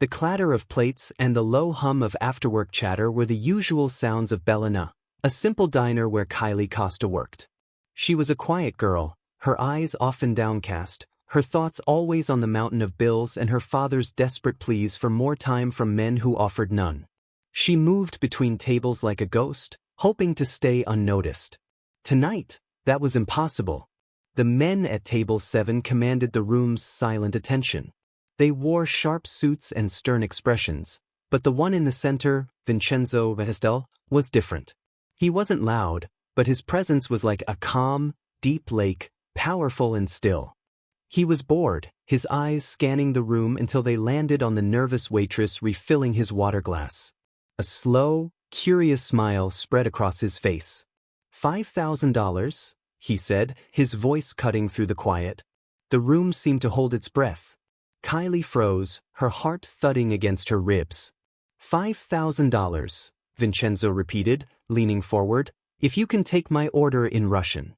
The clatter of plates and the low hum of after-work chatter were the usual sounds of Bellina, a simple diner where Kylie Costa worked. She was a quiet girl, her eyes often downcast, her thoughts always on the mountain of bills and her father's desperate pleas for more time from men who offered none. She moved between tables like a ghost, hoping to stay unnoticed. Tonight, that was impossible. The men at table 7 commanded the room's silent attention. They wore sharp suits and stern expressions, but the one in the center, Vincenzo Vestel, was different. He wasn't loud, but his presence was like a calm, deep lake, powerful and still. He was bored, his eyes scanning the room until they landed on the nervous waitress refilling his water glass. A slow, curious smile spread across his face. $5,000, he said, his voice cutting through the quiet. The room seemed to hold its breath. Kylie froze, her heart thudding against her ribs. $5,000, Vincenzo repeated, leaning forward, if you can take my order in Russian.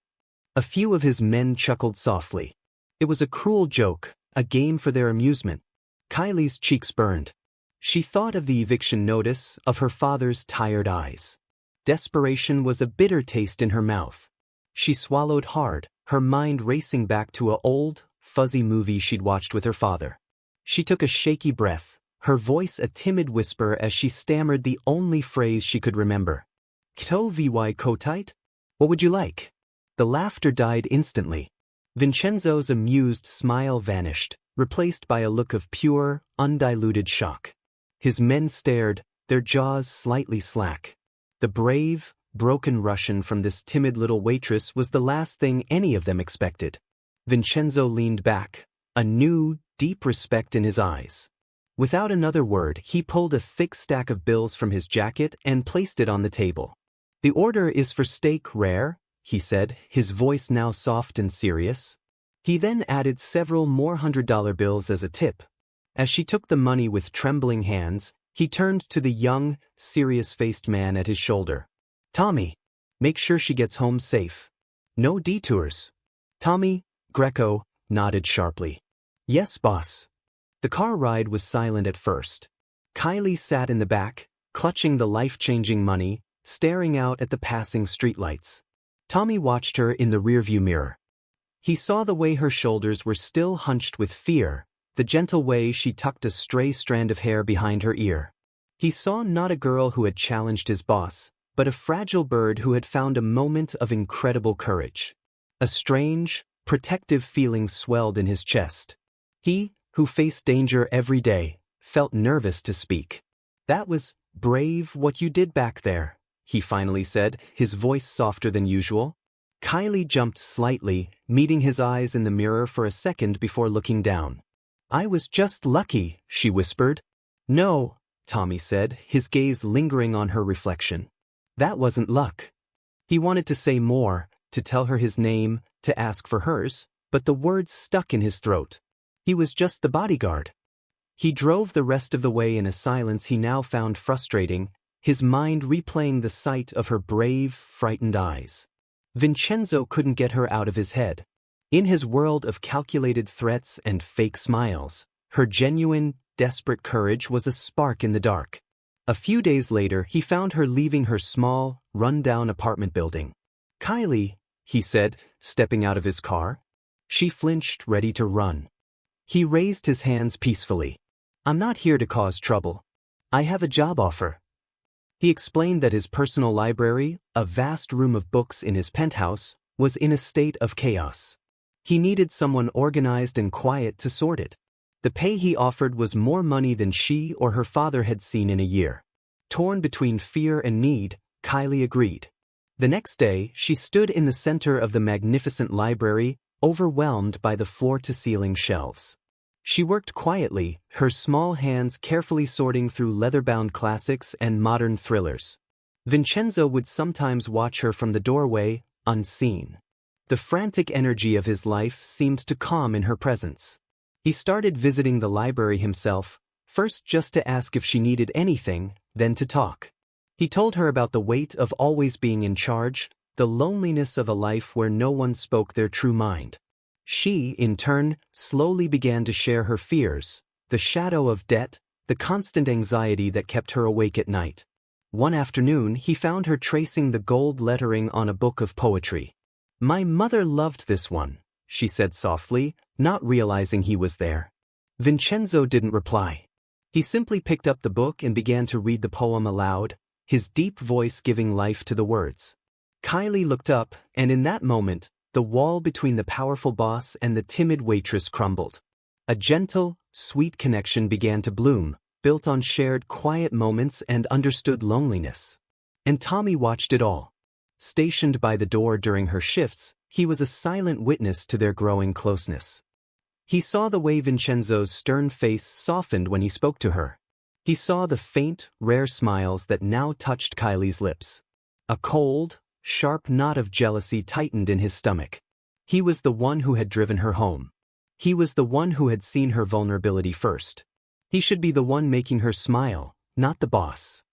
A few of his men chuckled softly. It was a cruel joke, a game for their amusement. Kylie's cheeks burned. She thought of the eviction notice, of her father's tired eyes. Desperation was a bitter taste in her mouth. She swallowed hard, her mind racing back to an old, fuzzy movie she'd watched with her father. She took a shaky breath, her voice a timid whisper as she stammered the only phrase she could remember. Kto vy kotit? What would you like? The laughter died instantly. Vincenzo's amused smile vanished, replaced by a look of pure, undiluted shock. His men stared, their jaws slightly slack. The brave, broken Russian from this timid little waitress was the last thing any of them expected. Vincenzo leaned back, a new, deep respect in his eyes. Without another word, he pulled a thick stack of bills from his jacket and placed it on the table. The order is for steak rare, he said, his voice now soft and serious. He then added several more $100 bills as a tip. As she took the money with trembling hands, he turned to the young, serious-faced man at his shoulder. Tommy, make sure she gets home safe. No detours. Tommy, Greco, nodded sharply. Yes, boss. The car ride was silent at first. Kylie sat in the back, clutching the life-changing money, staring out at the passing streetlights. Tommy watched her in the rearview mirror. He saw the way her shoulders were still hunched with fear, the gentle way she tucked a stray strand of hair behind her ear. He saw not a girl who had challenged his boss, but a fragile bird who had found a moment of incredible courage. A strange, protective feeling swelled in his chest. He, who faced danger every day, felt nervous to speak. That was brave what you did back there, he finally said, his voice softer than usual. Kylie jumped slightly, meeting his eyes in the mirror for a second before looking down. I was just lucky, she whispered. No, Tommy said, his gaze lingering on her reflection. That wasn't luck. He wanted to say more, to tell her his name, to ask for hers, but the words stuck in his throat. He was just the bodyguard. He drove the rest of the way in a silence he now found frustrating, his mind replaying the sight of her brave, frightened eyes. Vincenzo couldn't get her out of his head. In his world of calculated threats and fake smiles, her genuine, desperate courage was a spark in the dark. A few days later, he found her leaving her small, run-down apartment building. Kylie, he said, stepping out of his car. She flinched, ready to run. He raised his hands peacefully. I'm not here to cause trouble. I have a job offer. He explained that his personal library, a vast room of books in his penthouse, was in a state of chaos. He needed someone organized and quiet to sort it. The pay he offered was more money than she or her father had seen in a year. Torn between fear and need, Kylie agreed. The next day, she stood in the center of the magnificent library, overwhelmed by the floor-to-ceiling shelves. She worked quietly, her small hands carefully sorting through leather-bound classics and modern thrillers. Vincenzo would sometimes watch her from the doorway, unseen. The frantic energy of his life seemed to calm in her presence. He started visiting the library himself, first just to ask if she needed anything, then to talk. He told her about the weight of always being in charge, the loneliness of a life where no one spoke their true mind. She, in turn, slowly began to share her fears, the shadow of debt, the constant anxiety that kept her awake at night. One afternoon he found her tracing the gold lettering on a book of poetry. "My mother loved this one," she said softly, not realizing he was there. Vincenzo didn't reply. He simply picked up the book and began to read the poem aloud, his deep voice giving life to the words. Kylie looked up, and in that moment, the wall between the powerful boss and the timid waitress crumbled. A gentle, sweet connection began to bloom, built on shared quiet moments and understood loneliness. And Tommy watched it all. Stationed by the door during her shifts, he was a silent witness to their growing closeness. He saw the way Vincenzo's stern face softened when he spoke to her. He saw the faint, rare smiles that now touched Kylie's lips. A cold, sharp knot of jealousy tightened in his stomach. He was the one who had driven her home. He was the one who had seen her vulnerability first. He should be the one making her smile, not the boss.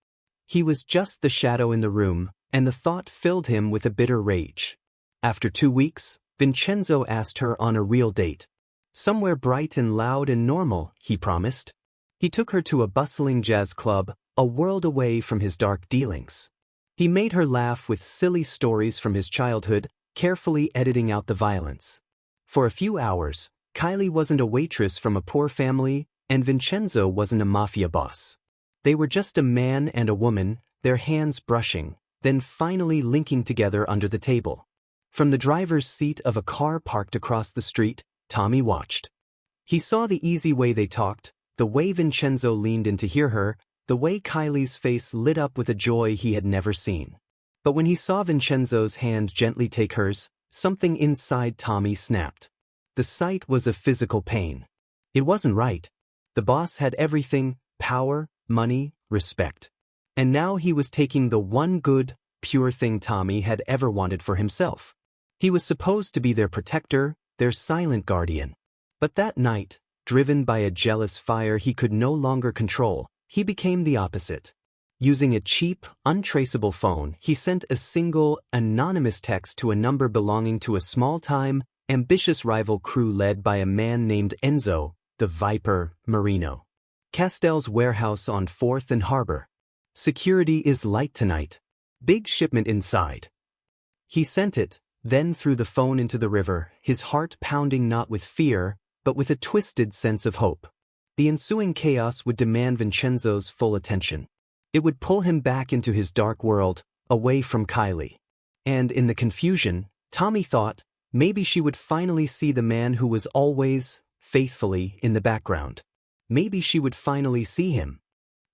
He was just the shadow in the room, and the thought filled him with a bitter rage. After 2 weeks, Vincenzo asked her on a real date. Somewhere bright and loud and normal, he promised. He took her to a bustling jazz club, a world away from his dark dealings. He made her laugh with silly stories from his childhood, carefully editing out the violence. For a few hours, Kylie wasn't a waitress from a poor family, and Vincenzo wasn't a mafia boss. They were just a man and a woman, their hands brushing, then finally linking together under the table. From the driver's seat of a car parked across the street, Tommy watched. He saw the easy way they talked, the way Vincenzo leaned in to hear her, the way Kylie's face lit up with a joy he had never seen. But when he saw Vincenzo's hand gently take hers, something inside Tommy snapped. The sight was a physical pain. It wasn't right. The boss had everything: power, money, respect. And now he was taking the one good, pure thing Tommy had ever wanted for himself. He was supposed to be their protector, their silent guardian. But that night, driven by a jealous fire he could no longer control, he became the opposite. Using a cheap, untraceable phone, he sent a single, anonymous text to a number belonging to a small-time, ambitious rival crew led by a man named Enzo, the Viper, Marino. Castell's warehouse on 4th and Harbor. "Security is light tonight. Big shipment inside." He sent it, then threw the phone into the river, his heart pounding not with fear, but with a twisted sense of hope. The ensuing chaos would demand Vincenzo's full attention. It would pull him back into his dark world, away from Kylie. And in the confusion, Tommy thought, maybe she would finally see the man who was always, faithfully, in the background. Maybe she would finally see him.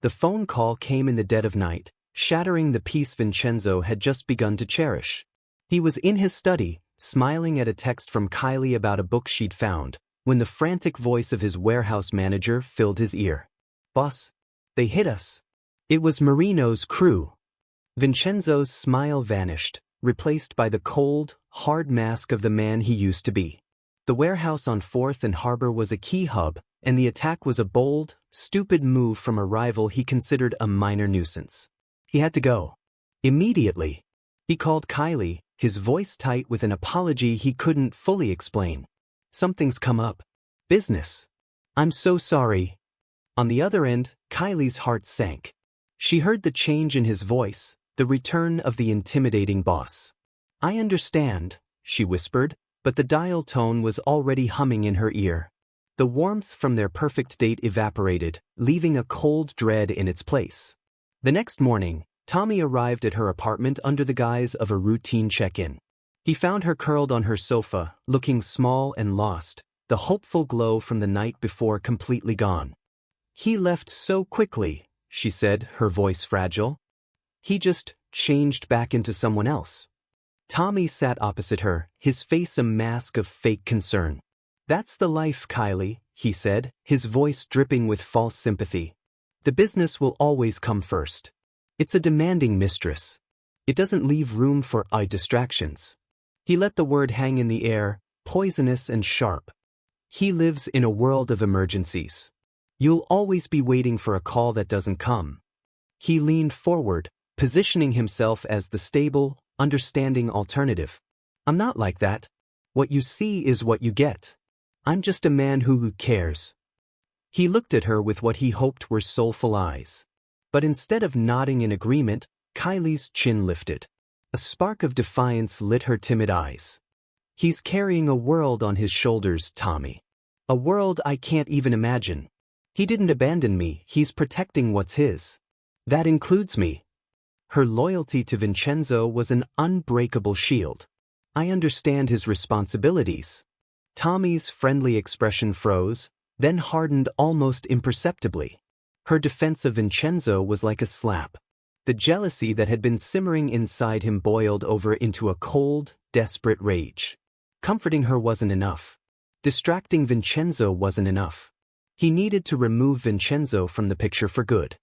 The phone call came in the dead of night, shattering the peace Vincenzo had just begun to cherish. He was in his study, smiling at a text from Kylie about a book she'd found, when the frantic voice of his warehouse manager filled his ear. "Boss, they hit us." It was Marino's crew. Vincenzo's smile vanished, replaced by the cold, hard mask of the man he used to be. The warehouse on 4th and Harbor was a key hub, and the attack was a bold, stupid move from a rival he considered a minor nuisance. He had to go. Immediately. He called Kylie, his voice tight with an apology he couldn't fully explain. "Something's come up. Business. I'm so sorry." On the other end, Kylie's heart sank. She heard the change in his voice, the return of the intimidating boss. "I understand," she whispered, but the dial tone was already humming in her ear. The warmth from their perfect date evaporated, leaving a cold dread in its place. The next morning, Tommy arrived at her apartment under the guise of a routine check-in. He found her curled on her sofa, looking small and lost, the hopeful glow from the night before completely gone. "He left so quickly," she said, her voice fragile. "He just changed back into someone else." Tommy sat opposite her, his face a mask of fake concern. "That's the life, Kylie," he said, his voice dripping with false sympathy. "The business will always come first. It's a demanding mistress. It doesn't leave room for distractions." He let the word hang in the air, poisonous and sharp. "He lives in a world of emergencies. You'll always be waiting for a call that doesn't come." He leaned forward, positioning himself as the stable, understanding alternative. "I'm not like that. What you see is what you get. I'm just a man who cares." He looked at her with what he hoped were soulful eyes. But instead of nodding in agreement, Kylie's chin lifted. A spark of defiance lit her timid eyes. He's carrying a world on his shoulders, Tommy. A world I can't even imagine. He didn't abandon me, he's protecting what's his. That includes me. Her loyalty to Vincenzo was an unbreakable shield. I understand his responsibilities. Tommy's friendly expression froze, then hardened almost imperceptibly. Her defense of Vincenzo was like a slap. The jealousy that had been simmering inside him boiled over into a cold, desperate rage. Comforting her wasn't enough. Distracting Vincenzo wasn't enough. He needed to remove Vincenzo from the picture for good.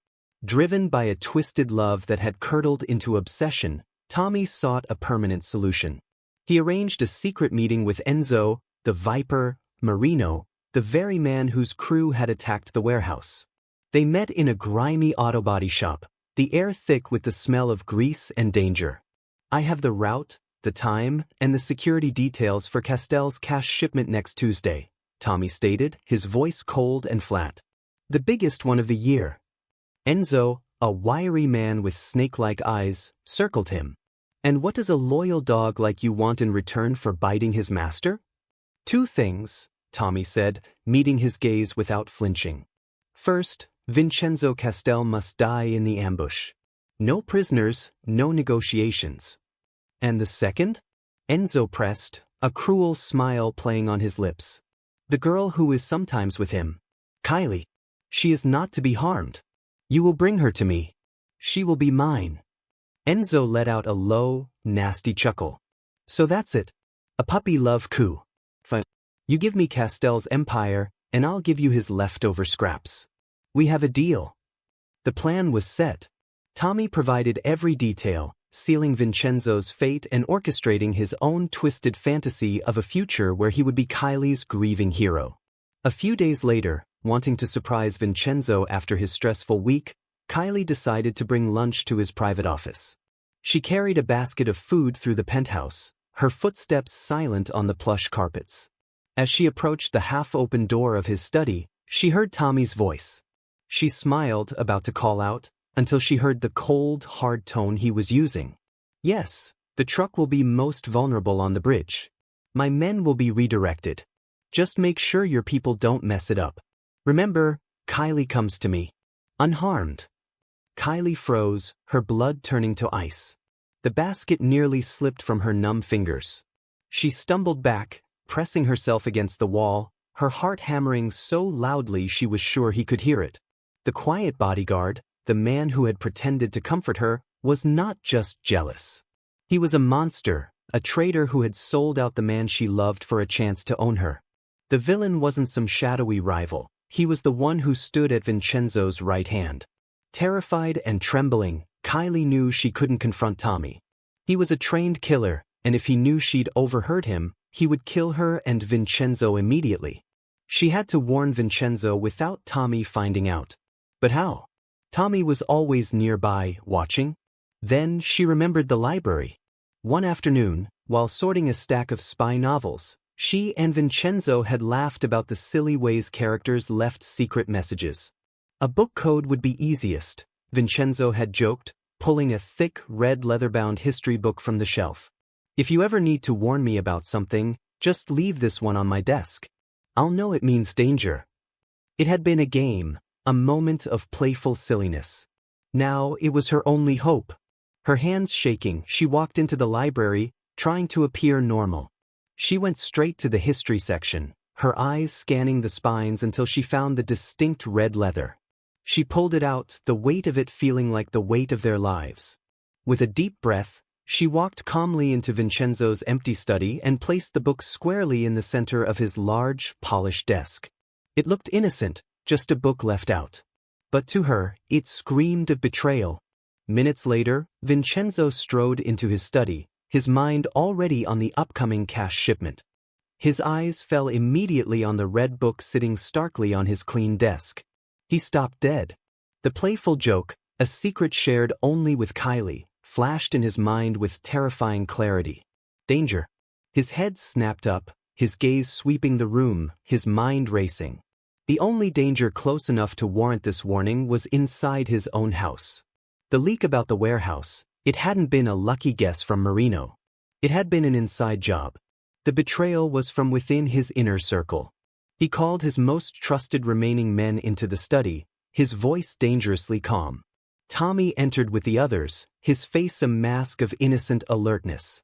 Driven by a twisted love that had curdled into obsession, Tommy sought a permanent solution. He arranged a secret meeting with Enzo, the Viper, Marino, the very man whose crew had attacked the warehouse. They met in a grimy auto body shop, the air thick with the smell of grease and danger. I have the route, the time, and the security details for Castell's cash shipment next Tuesday, Tommy stated, his voice cold and flat. The biggest one of the year. Enzo, a wiry man with snake-like eyes, circled him. And what does a loyal dog like you want in return for biting his master? 2 things, Tommy said, meeting his gaze without flinching. First, Vincenzo Castell must die in the ambush. No prisoners, no negotiations. And the second? Enzo pressed, a cruel smile playing on his lips. The girl who is sometimes with him. Kylie. She is not to be harmed. You will bring her to me. She will be mine. Enzo let out a low, nasty chuckle. So that's it. A puppy love coup. Fine. You give me Castell's empire, and I'll give you his leftover scraps. We have a deal. The plan was set. Tommy provided every detail, sealing Vincenzo's fate and orchestrating his own twisted fantasy of a future where he would be Kylie's grieving hero. A few days later, wanting to surprise Vincenzo after his stressful week, Kylie decided to bring lunch to his private office. She carried a basket of food through the penthouse, her footsteps silent on the plush carpets. As she approached the half-open door of his study, she heard Tommy's voice. She smiled, about to call out, until she heard the cold, hard tone he was using. Yes, the truck will be most vulnerable on the bridge. My men will be redirected. Just make sure your people don't mess it up. Remember, Kylie comes to me. Unharmed. Kylie froze, her blood turning to ice. The basket nearly slipped from her numb fingers. She stumbled back, pressing herself against the wall, her heart hammering so loudly she was sure he could hear it. The quiet bodyguard, the man who had pretended to comfort her, was not just jealous. He was a monster, a traitor who had sold out the man she loved for a chance to own her. The villain wasn't some shadowy rival, he was the one who stood at Vincenzo's right hand. Terrified and trembling, Kylie knew she couldn't confront Tommy. He was a trained killer, and if he knew she'd overheard him, he would kill her and Vincenzo immediately. She had to warn Vincenzo without Tommy finding out. But how? Tommy was always nearby, watching. Then she remembered the library. One afternoon, while sorting a stack of spy novels, she and Vincenzo had laughed about the silly ways characters left secret messages. A book code would be easiest, Vincenzo had joked, pulling a thick, red leather-bound history book from the shelf. If you ever need to warn me about something, just leave this one on my desk. I'll know it means danger. It had been a game, a moment of playful silliness. Now it was her only hope. Her hands shaking, she walked into the library, trying to appear normal. She went straight to the history section, her eyes scanning the spines until she found the distinct red leather. She pulled it out, the weight of it feeling like the weight of their lives. With a deep breath, she walked calmly into Vincenzo's empty study and placed the book squarely in the center of his large, polished desk. It looked innocent, just a book left out. But to her, it screamed of betrayal. Minutes later, Vincenzo strode into his study, his mind already on the upcoming cash shipment. His eyes fell immediately on the red book sitting starkly on his clean desk. He stopped dead. The playful joke, a secret shared only with Kylie, flashed in his mind with terrifying clarity. Danger. His head snapped up, his gaze sweeping the room, his mind racing. The only danger close enough to warrant this warning was inside his own house. The leak about the warehouse, it hadn't been a lucky guess from Marino. It had been an inside job. The betrayal was from within his inner circle. He called his most trusted remaining men into the study, his voice dangerously calm. Tommy entered with the others, his face a mask of innocent alertness.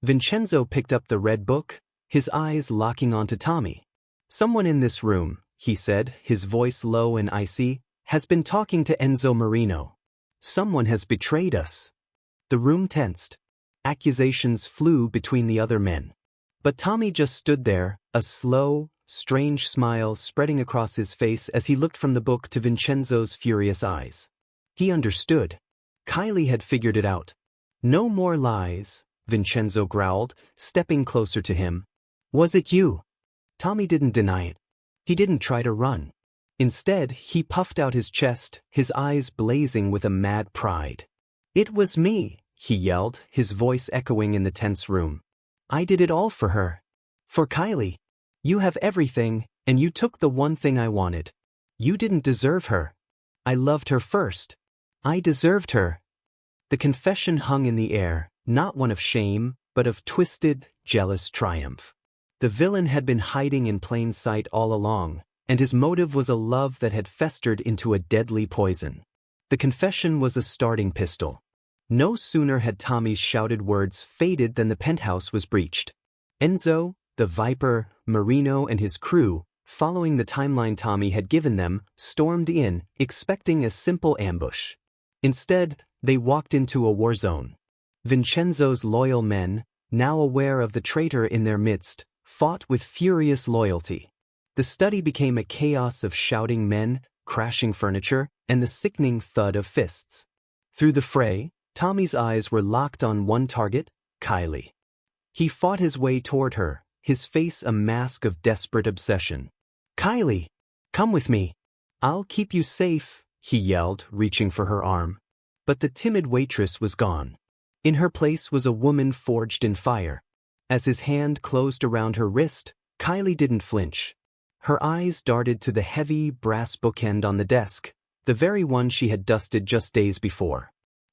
Vincenzo picked up the red book, his eyes locking onto Tommy. "Someone in this room," he said, his voice low and icy, "has been talking to Enzo Marino. Someone has betrayed us." The room tensed. Accusations flew between the other men. But Tommy just stood there, a slow, strange smile spreading across his face as he looked from the book to Vincenzo's furious eyes. He understood. Kylie had figured it out. "No more lies," Vincenzo growled, stepping closer to him. "Was it you?" Tommy didn't deny it. He didn't try to run. Instead, he puffed out his chest, his eyes blazing with a mad pride. "It was me," he yelled, his voice echoing in the tense room. "I did it all for her. For Kylie. You have everything, and you took the one thing I wanted. You didn't deserve her. I loved her first. I deserved her." The confession hung in the air, not one of shame, but of twisted, jealous triumph. The villain had been hiding in plain sight all along, and his motive was a love that had festered into a deadly poison. The confession was a starting pistol. No sooner had Tommy's shouted words faded than the penthouse was breached. Enzo, the Viper, Marino and his crew, following the timeline Tommy had given them, stormed in, expecting a simple ambush. Instead, they walked into a war zone. Vincenzo's loyal men, now aware of the traitor in their midst, fought with furious loyalty. The study became a chaos of shouting men, crashing furniture, and the sickening thud of fists. Through the fray, Tommy's eyes were locked on one target, Kylie. He fought his way toward her, his face a mask of desperate obsession. "Kylie, come with me. I'll keep you safe," he yelled, reaching for her arm. But the timid waitress was gone. In her place was a woman forged in fire. As his hand closed around her wrist, Kylie didn't flinch. Her eyes darted to the heavy brass bookend on the desk, the very one she had dusted just days before.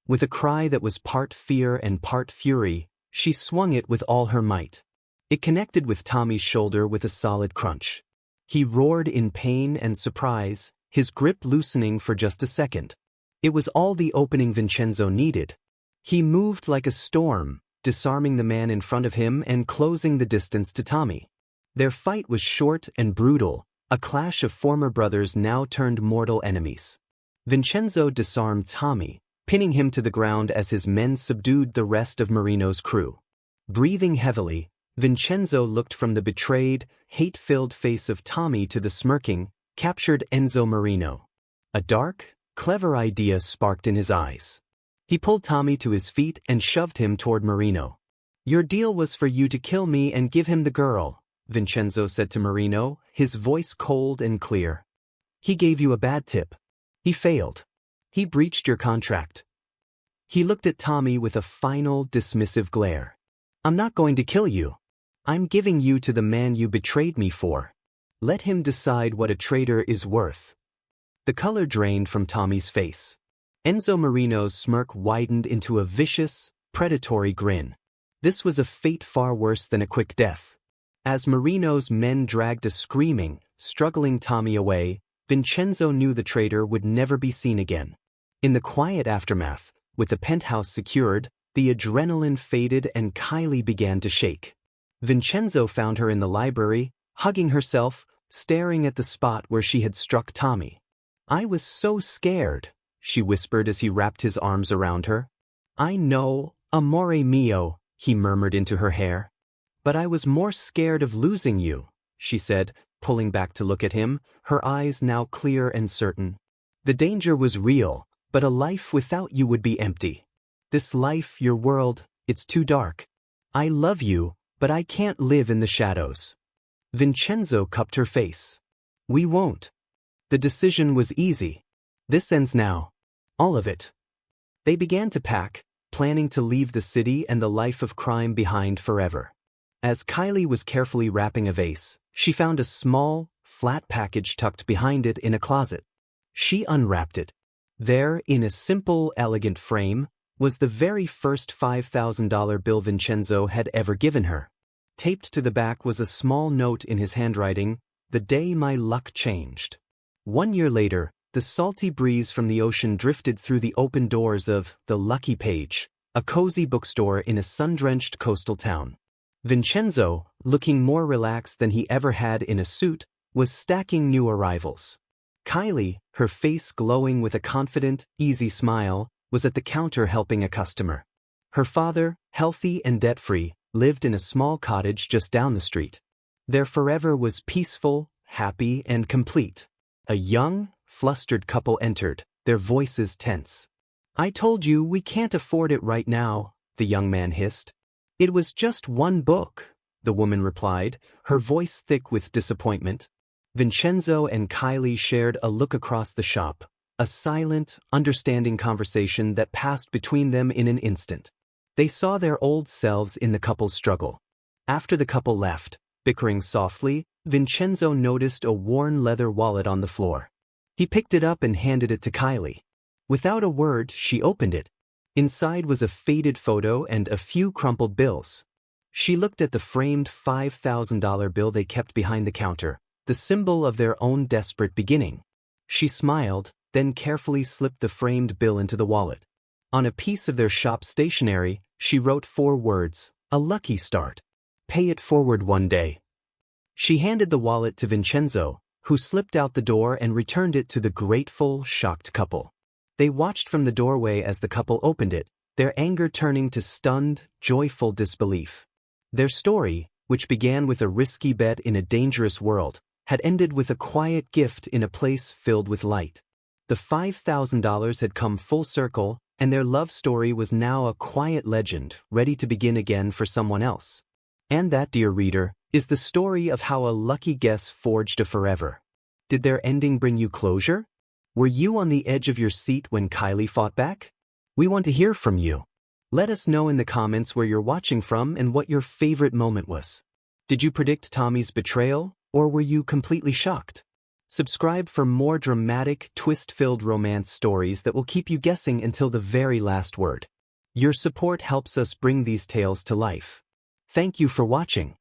With a cry that was part fear and part fury, she swung it with all her might. It connected with Tommy's shoulder with a solid crunch. He roared in pain and surprise, his grip loosening for just a second. It was all the opening Vincenzo needed. He moved like a storm, disarming the man in front of him and closing the distance to Tommy. Their fight was short and brutal, a clash of former brothers now turned mortal enemies. Vincenzo disarmed Tommy, pinning him to the ground as his men subdued the rest of Marino's crew. Breathing heavily, Vincenzo looked from the betrayed, hate-filled face of Tommy to the smirking, captured Enzo Marino. A dark, clever idea sparked in his eyes. He pulled Tommy to his feet and shoved him toward Marino. "Your deal was for you to kill me and give him the girl," Vincenzo said to Marino, his voice cold and clear. "He gave you a bad tip. He failed. He breached your contract." He looked at Tommy with a final, dismissive glare. "I'm not going to kill you. I'm giving you to the man you betrayed me for. Let him decide what a traitor is worth." The color drained from Tommy's face. Enzo Marino's smirk widened into a vicious, predatory grin. This was a fate far worse than a quick death. As Marino's men dragged a screaming, struggling Tommy away, Vincenzo knew the traitor would never be seen again. In the quiet aftermath, with the penthouse secured, the adrenaline faded and Kylie began to shake. Vincenzo found her in the library, hugging herself, staring at the spot where she had struck Tommy. "I was so scared," she whispered as he wrapped his arms around her. "I know, amore mio," he murmured into her hair. "But I was more scared of losing you," she said, pulling back to look at him, her eyes now clear and certain. "The danger was real, but a life without you would be empty. This life, your world, it's too dark. I love you, but I can't live in the shadows." Vincenzo cupped her face. "We won't. The decision was easy. This ends now. All of it." They began to pack, planning to leave the city and the life of crime behind forever. As Kylie was carefully wrapping a vase, she found a small, flat package tucked behind it in a closet. She unwrapped it. There, in a simple, elegant frame, was the very first $5,000 bill Vincenzo had ever given her. Taped to the back was a small note in his handwriting, "The day my luck changed." 1 year later, the salty breeze from the ocean drifted through the open doors of The Lucky Page, a cozy bookstore in a sun-drenched coastal town. Vincenzo, looking more relaxed than he ever had in a suit, was stacking new arrivals. Kylie, her face glowing with a confident, easy smile, was at the counter helping a customer. Her father, healthy and debt-free, lived in a small cottage just down the street. Their forever was peaceful, happy, and complete. A young, flustered couple entered, their voices tense. "I told you we can't afford it right now," the young man hissed. "It was just one book," the woman replied, her voice thick with disappointment. Vincenzo and Kylie shared a look across the shop, a silent, understanding conversation that passed between them in an instant. They saw their old selves in the couple's struggle. After the couple left, bickering softly, Vincenzo noticed a worn leather wallet on the floor. He picked it up and handed it to Kylie. Without a word, she opened it. Inside was a faded photo and a few crumpled bills. She looked at the framed $5,000 bill they kept behind the counter, the symbol of their own desperate beginning. She smiled, then carefully slipped the framed bill into the wallet. On a piece of their shop stationery, she wrote 4 words, "A lucky start. Pay it forward one day." She handed the wallet to Vincenzo, who slipped out the door and returned it to the grateful, shocked couple. They watched from the doorway as the couple opened it, their anger turning to stunned, joyful disbelief. Their story, which began with a risky bet in a dangerous world, had ended with a quiet gift in a place filled with light. The $5,000 had come full circle, and their love story was now a quiet legend, ready to begin again for someone else. And that, dear reader, is the story of how a lucky guess forged a forever. Did their ending bring you closure? Were you on the edge of your seat when Kylie fought back? We want to hear from you. Let us know in the comments where you're watching from and what your favorite moment was. Did you predict Tommy's betrayal, or were you completely shocked? Subscribe for more dramatic, twist-filled romance stories that will keep you guessing until the very last word. Your support helps us bring these tales to life. Thank you for watching.